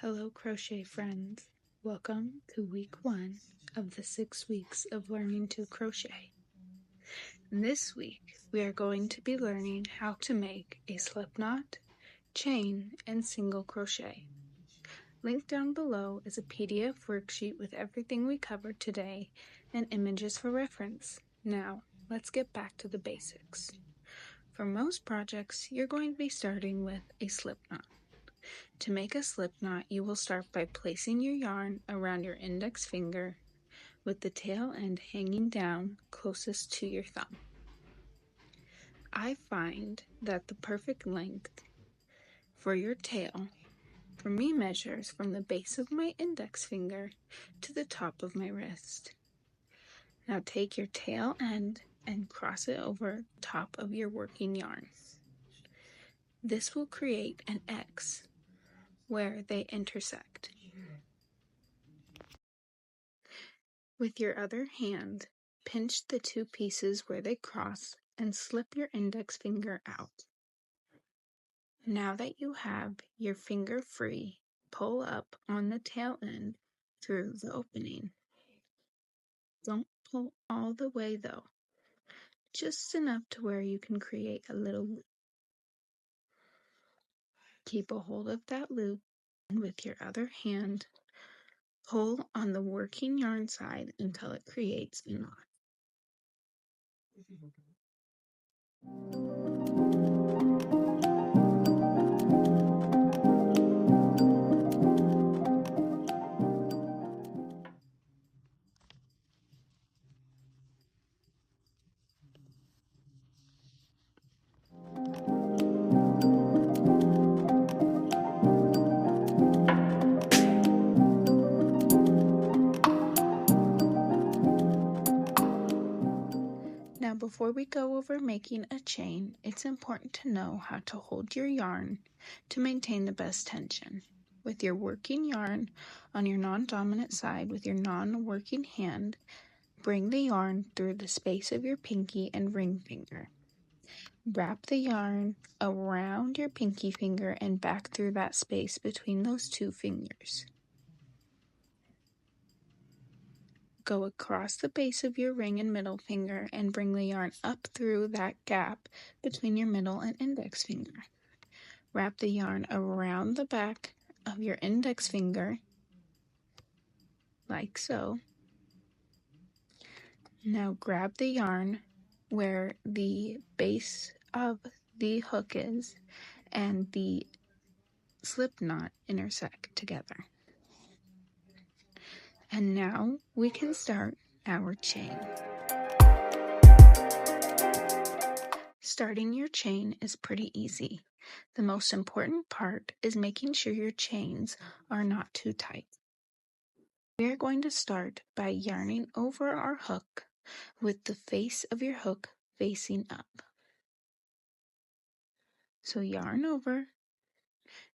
Hello, crochet friends. Welcome to week 1 of the 6 weeks of learning to crochet. This week, we are going to be learning how to make a slip knot, chain, and single crochet. Linked down below is a PDF worksheet with everything we covered today and images for reference. Now, let's get back to the basics. For most projects, you're going to be starting with a slip knot. To make a slip knot, you will start by placing your yarn around your index finger with the tail end hanging down closest to your thumb. I find that the perfect length for your tail for me measures from the base of my index finger to the top of my wrist. Now take your tail end and cross it over top of your working yarn. This will create an X where they intersect. With your other hand, pinch the two pieces where they cross and slip your index finger out. Now that you have your finger free, pull up on the tail end through the opening. Don't pull all the way though, just enough to where you can create a little loop. Keep a hold of that loop and with your other hand, pull on the working yarn side until it creates a knot. Now before we go over making a chain, it's important to know how to hold your yarn to maintain the best tension. With your working yarn on your non-dominant side with your non-working hand, bring the yarn through the space of your pinky and ring finger. Wrap the yarn around your pinky finger and back through that space between those two fingers. Go across the base of your ring and middle finger and bring the yarn up through that gap between your middle and index finger. Wrap the yarn around the back of your index finger, like so. Now grab the yarn where the base of the hook is and the slip knot intersect together. And now we can start our chain. Starting your chain is pretty easy. The most important part is making sure your chains are not too tight. We are going to start by yarning over our hook with the face of your hook facing up. So yarn over,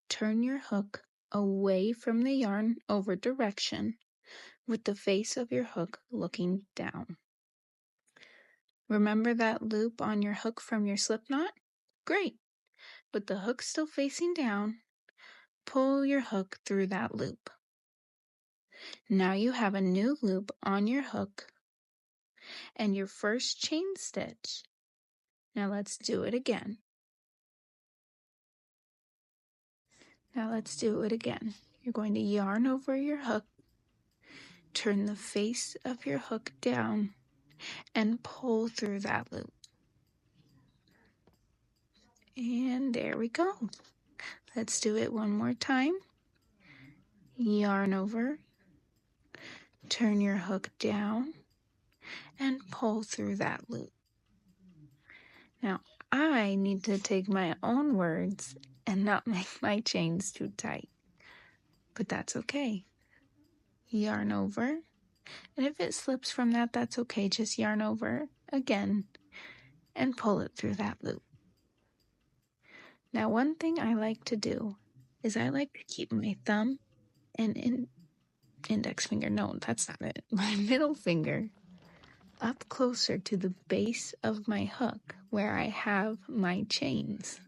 turn your hook away from the yarn over direction with the face of your hook looking down. Remember that loop on your hook from your slip knot? Great! With the hook still facing down, pull your hook through that loop. Now you have a new loop on your hook and your first chain stitch. Now let's do it again. You're going to yarn over your hook, turn the face of your hook down, and pull through that loop. And there we go. Let's do it one more time. Yarn over, turn your hook down, and pull through that loop. Now, I need to take my own words and not make my chains too tight, but that's okay. Yarn over, and if it slips from that, that's okay. Just yarn over again and pull it through that loop. Now, one thing I like to do is I like to keep my thumb and index finger, no, that's not it, my middle finger up closer to the base of my hook where I have my chains,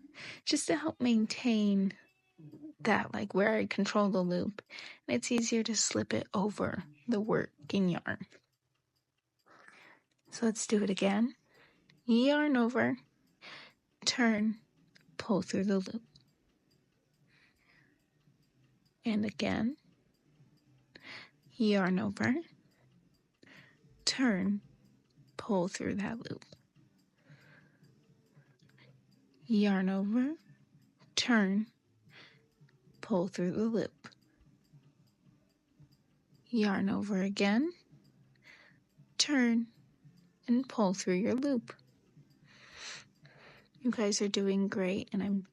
just to help maintain that, like where I control the loop, and it's easier to slip it over the working yarn. So let's do it again. Yarn over, turn, pull through the loop. And again, yarn over, turn, pull through that loop. Yarn over, turn, pull through the loop. Yarn over again, turn, and pull through your loop. You guys are doing great, and I'm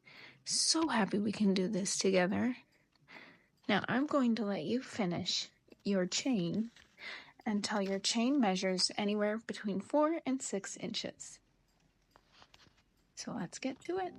so happy we can do this together. Now I'm going to let you finish your chain until your chain measures anywhere between 4 and 6 inches. So let's get to it.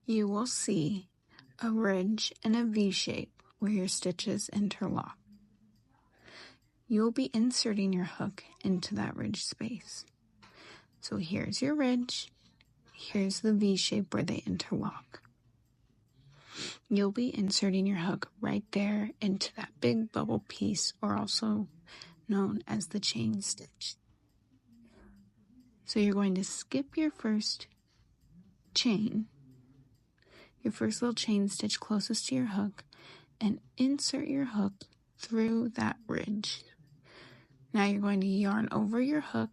You will see a ridge and a V shape where your stitches interlock. You'll be inserting your hook into that ridge space. So here's your ridge, here's the V shape where they interlock. You'll be inserting your hook right there into that big bubble piece, or also known as the chain stitch. So you're going to skip your first chain, your first little chain stitch closest to your hook, and insert your hook through that ridge. Now you're going to yarn over your hook,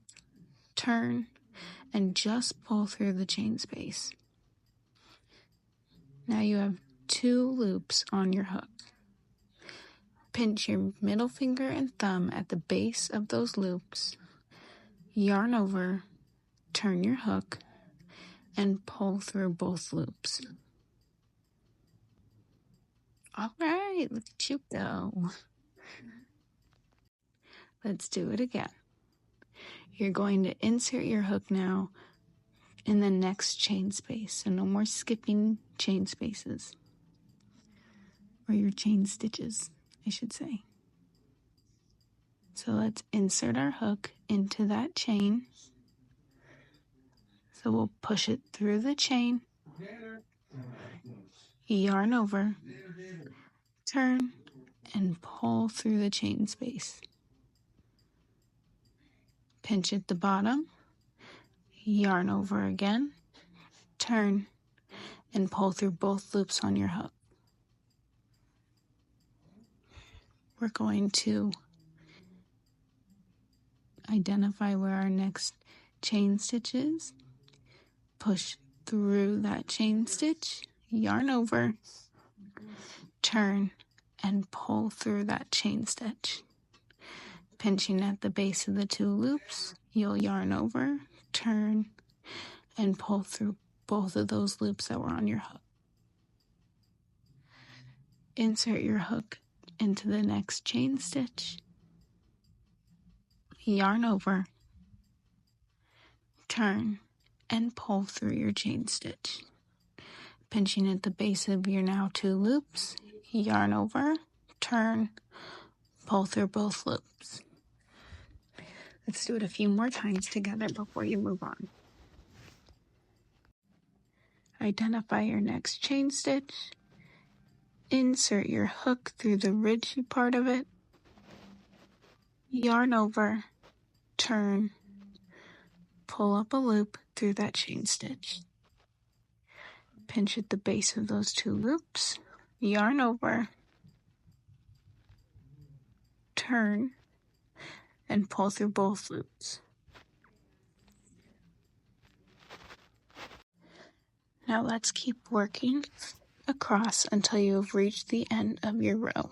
turn, and just pull through the chain space. Now you have 2 loops on your hook. Pinch your middle finger and thumb at the base of those loops, yarn over, turn your hook, and pull through both loops. All right, look at you go. Let's do it again. You're going to insert your hook now in the next chain space, so no more skipping chain spaces, or your chain stitches, I should say. So let's insert our hook into that chain. So we'll push it through the chain, yarn over, turn, and pull through the chain space. Pinch at the bottom, yarn over again, turn, and pull through both loops on your hook. We're going to identify where our next chain stitch is. Push through that chain stitch, yarn over, turn, and pull through that chain stitch. Pinching at the base of the 2 loops, you'll yarn over, turn, and pull through both of those loops that were on your hook. Insert your hook into the next chain stitch, yarn over, turn, and pull through your chain stitch. Pinching at the base of your now 2 loops, yarn over, turn, pull through both loops. Let's do it a few more times together before you move on. Identify your next chain stitch, insert your hook through the ridgy part of it, yarn over, turn, pull up a loop through that chain stitch. Pinch at the base of those 2 loops, yarn over, turn, and pull through both loops. Now let's keep working across until you have reached the end of your row.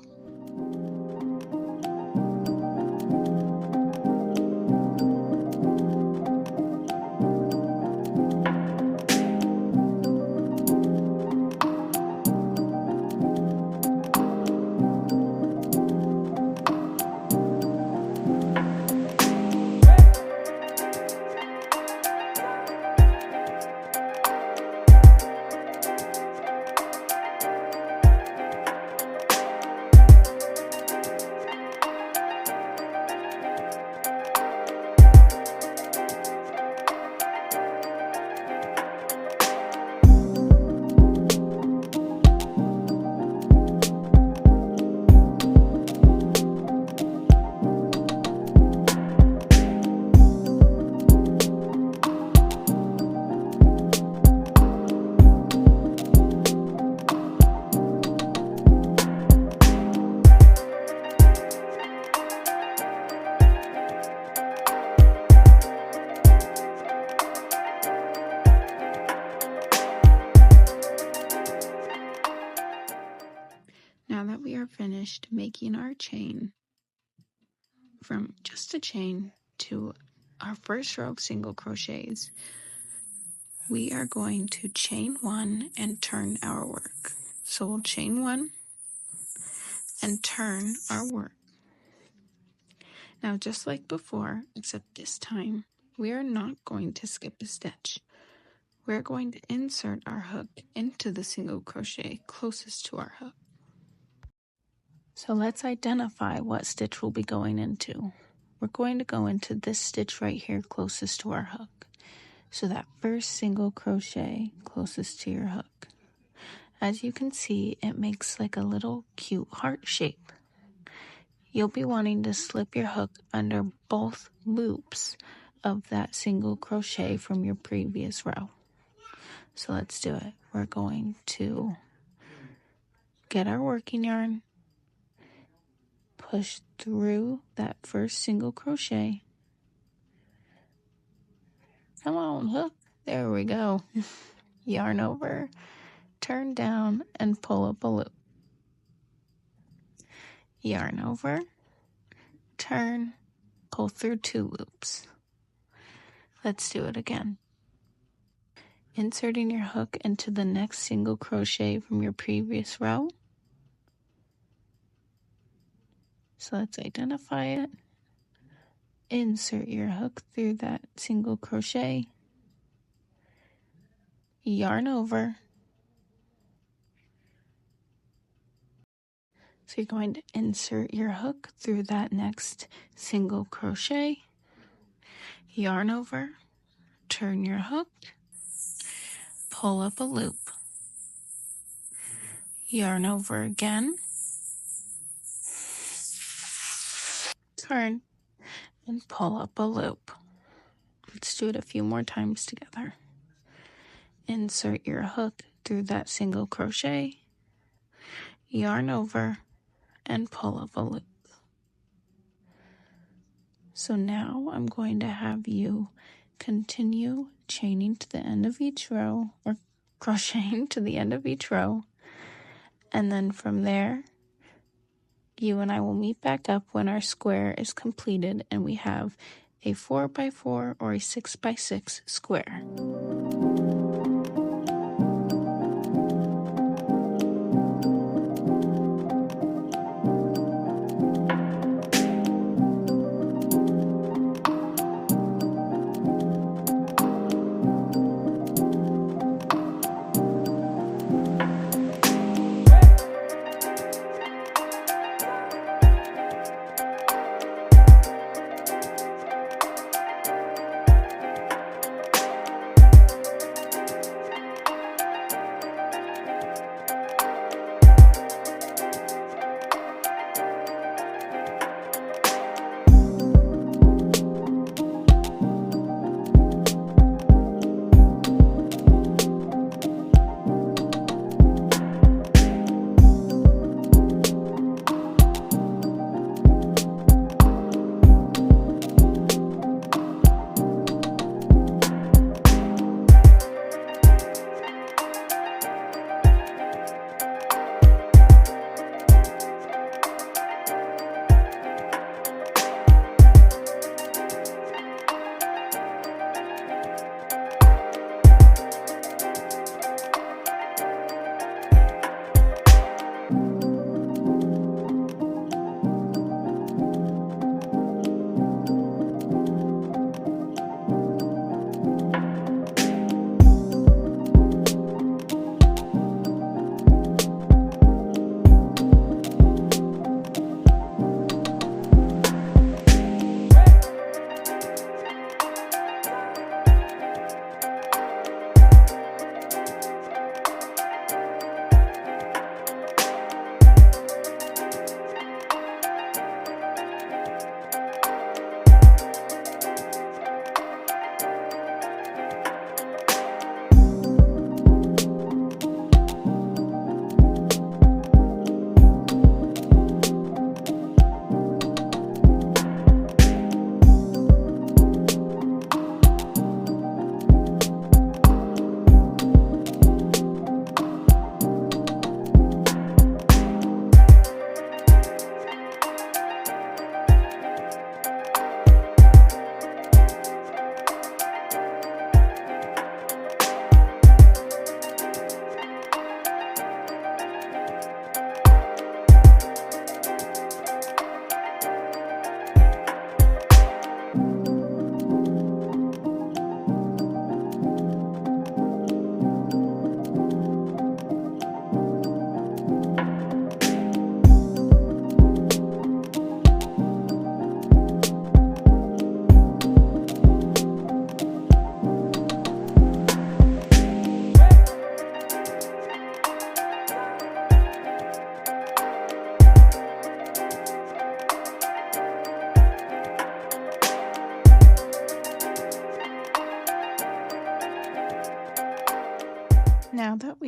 Now that we are finished making our chain, from just a chain to our first row of single crochets, we are going to chain one and turn our work. So we'll chain one and turn our work. Now just like before, except this time, we are not going to skip a stitch. We're going to insert our hook into the single crochet closest to our hook. So let's identify what stitch we'll be going into. We're going to go into this stitch right here closest to our hook. So that first single crochet closest to your hook. As you can see, it makes like a little cute heart shape. You'll be wanting to slip your hook under both loops of that single crochet from your previous row. So let's do it. We're going to get our working yarn, push through that first single crochet. Come on, hook. There we go. Yarn over, turn down, and pull up a loop. Yarn over, turn, pull through 2 loops. Let's do it again. Inserting your hook into the next single crochet from your previous row. So let's identify it. Insert your hook through that single crochet. Yarn over. So you're going to insert your hook through that next single crochet. Yarn over. Turn your hook. Pull up a loop. Yarn over again. Turn and pull up a loop. Let's do it a few more times together. Insert your hook through that single crochet, yarn over, and pull up a loop. So now I'm going to have you continue chaining to the end of each row, or crocheting to the end of each row, and then from there you and I will meet back up when our square is completed and we have a 4x4 or a 6x6 square.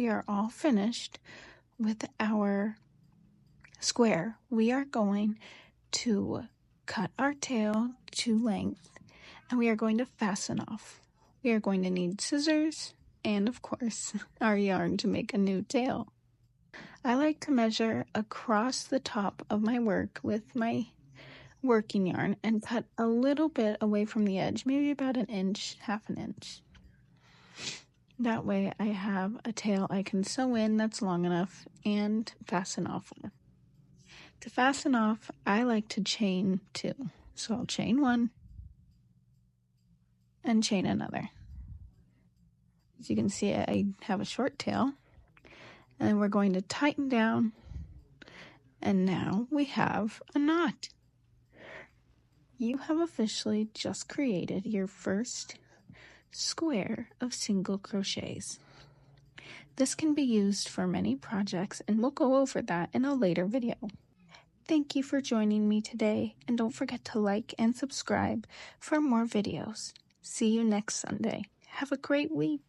we are all finished with our square, we are going to cut our tail to length and we are going to fasten off. We are going to need scissors and, of course, our yarn to make a new tail. I like to measure across the top of my work with my working yarn and cut a little bit away from the edge, maybe about an inch, half an inch. That way I have a tail I can sew in that's long enough and fasten off with. To fasten off, I like to chain 2. So I'll chain 1 and chain another. As you can see, I have a short tail, and we're going to tighten down, and now we have a knot. You have officially just created your first square of single crochets. This can be used for many projects, and we'll go over that in a later video. Thank you for joining me today, and don't forget to like and subscribe for more videos. See you next Sunday. Have a great week.